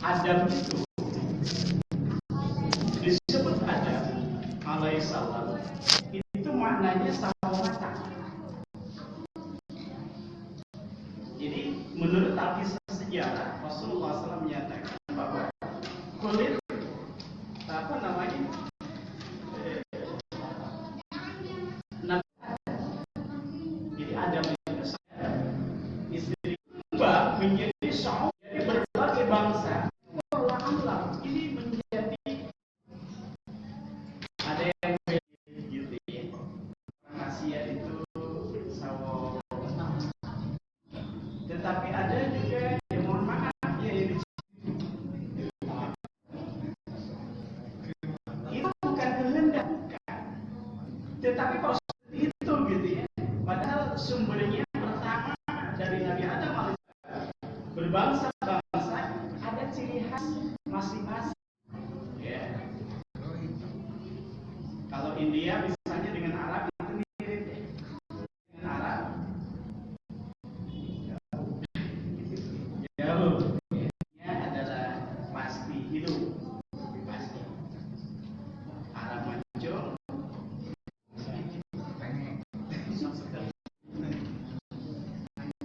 Adam itu disebut Adam alaihissalam, itu maknanya sama matang. Jadi menurut kisah sejarah Rasulullah SAW menyatakan bahwa kulit apa namanya Nabi Adam. Jadi Adam itu istri berubah menjadi saum dari berbagai bangsa. Allah ini menjadi ada yang gitu ya. Orang Asia itu sawo, tetapi ada juga yang mohon maaf ya ini itu bukan kehendak, bukan. Tetapi kalau seperti itu gitu ya, padahal sumbernya pertama dari Nabi Adam alaihissalam, berbangsa-bangsa ada ciri khas masing-masing. Ya. Kalau India misalnya dengan Arab itu mirip ya. Dengan Arab jauh. Ini adalah pasti hidup, pasti. Arab muncul,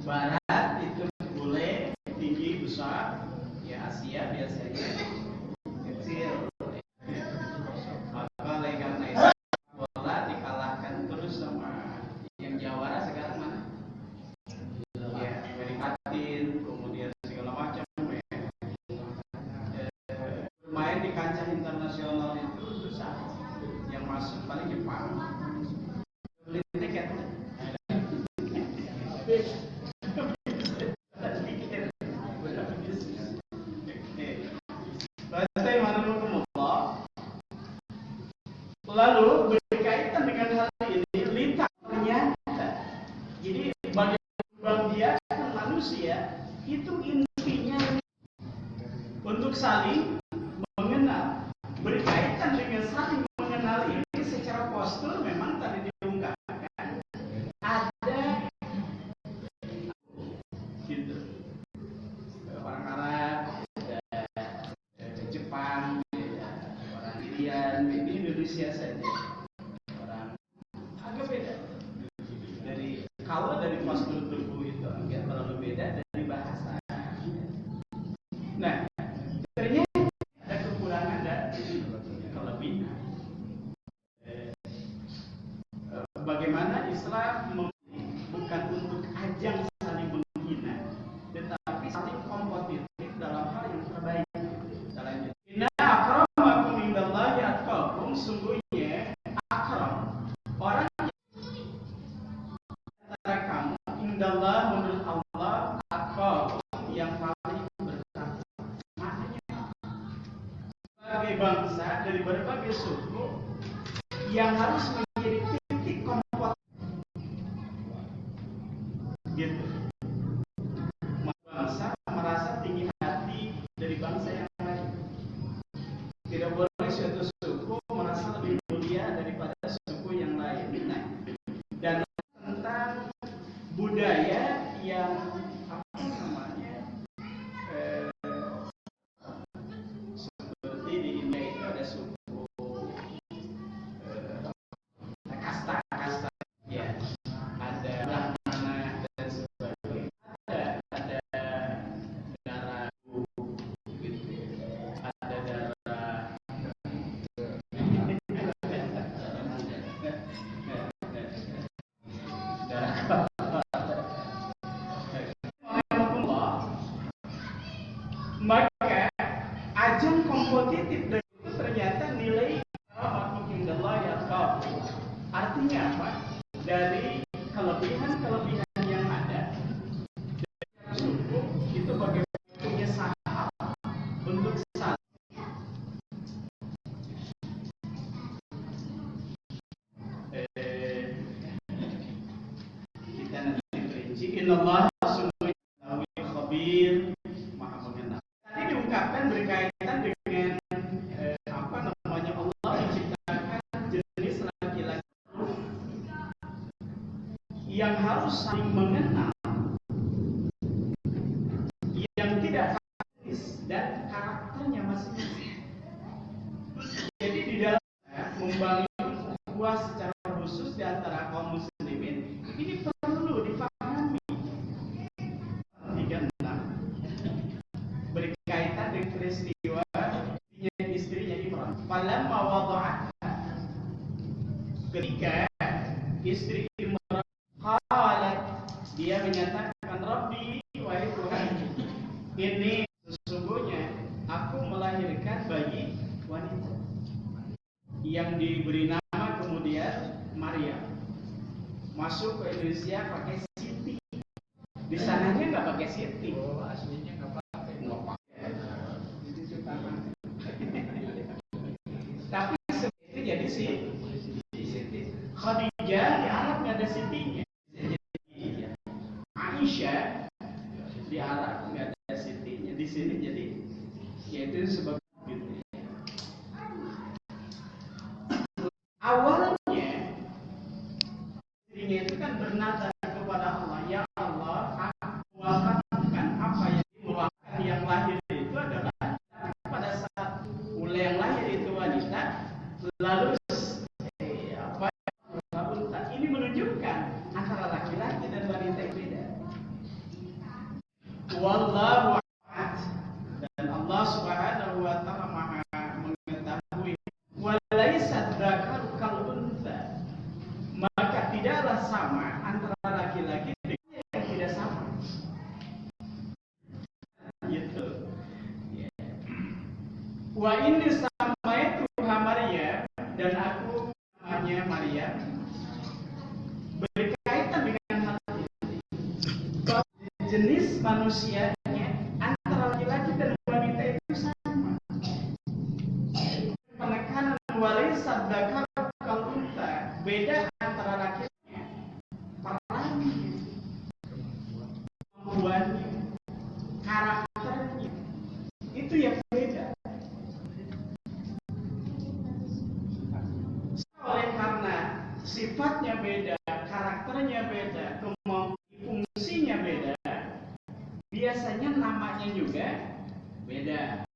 Barat itu boleh tinggi besar, ya Asia biasanya kecil. Maka oleh karena itu bola dikalahkan terus sama yang jawara sekarang mana? Ya, Merikatin, kemudian segala macam ya. Bermain di kancah internasional itu susah. Yang masuk paling Jepang. Beli tiket. Lalu berkaitan dengan hal ini, lintas ternyata. Jadi bagi dia manusia itu intinya untuk saling mengenal. Berkaitan dengan saling mengenal ini secara postur memang tadi diungkapkan ada gitu. Orang Arab, ada Jepang, orang Indian, ini Indonesia saja. Orang agak beda. Kalau dari postur tubuh itu agak terlalu beda dari bahasa. Nah, ternyata ada kekurangan dan kelebihan. Bagaimana Islam bukan untuk ajang saling menghina, tetapi saling kompetitif dalam hal yang terbaik. Inna akramakum indallahi atqakum, sungguhnya akram orang antara kamu indallah menurut Allah atqakum yang paling bertakwa. Maknanya sebagai bangsa dari berbagai suku yang harus menjadi titik kompetitif gitu. Bangsa merasa tinggi hati dari bangsa yang lain. Tidak boleh suatu suku merasa lebih mulia daripada suku yang lain. Nah, dan tentang budaya yang apa namanya seperti di India itu ada suku kasta ya, ada Brahmana dan sebagainya, ada darah gitu, ada darah maka ajang kompetitif dari itu ternyata nilai artinya apa? Dari kelebihan-kelebihan yang ada dari suku itu bagaimana punya saham untuk saling kita nanti rinci. Innallaha sungguh khabir, maha mengenal. Tadi diungkapkan berkaitan dengan apa namanya, Allah menciptakan jenis laki-laki yang harus saling mengenal, yang tidak harmonis dan karakternya masing-masing. Jadi di dalam membangun ukhuwah secara khusus di antara kaum muslimin ini perlu difahami. 36 berkaitan dengan peristiwa istrinya Imran. Falamma wada'at, ketika istri Imran qalat, dia menyatakan, Rabbi, wahai Tuhan, ini sesungguhnya aku melahirkan bayi wanita yang diberi nama kemudian Maryam. Masuk ke Indonesia pakai Siti. Di sananya nggak pakai Siti. Oh, aslinya nggak pakai. Tapi Siti jadi Siti. Khadijah di Arab nggak ada Sitinya. Aisyah di Arab nggak ada Sitinya. Di sini jadi yaitu sebab gitu. Awalnya istrinya itu kan bernazar kepada Allah, ya Allah, aku wafatkan apa yang diwafatkan yang lahir itu adalah pada saat mulai yang lahir itu wanita, lalu ini menunjukkan antara laki-laki dan wanita yang beda. Wallahu a'lam, dan Allah Subhanahu wa ta'ala Maha mengetahui. Walaisa dzakaru kal untha, maka tidaklah sama antara laki-laki dengan yang tidak sama. Gitu. Wa inni samaitu Maryam, dan aku namanya Maryam. Berkaitan dengan hal ini, jenis manusianya antara laki-laki dan wanita itu sama. Penekanan walaisa dzakaru kal untha, beda antara laki-laki, perannya, kemampuannya, karakternya, itu yang beda. Oleh karena sifatnya beda, karakternya beda, fungsinya beda, biasanya namanya juga beda.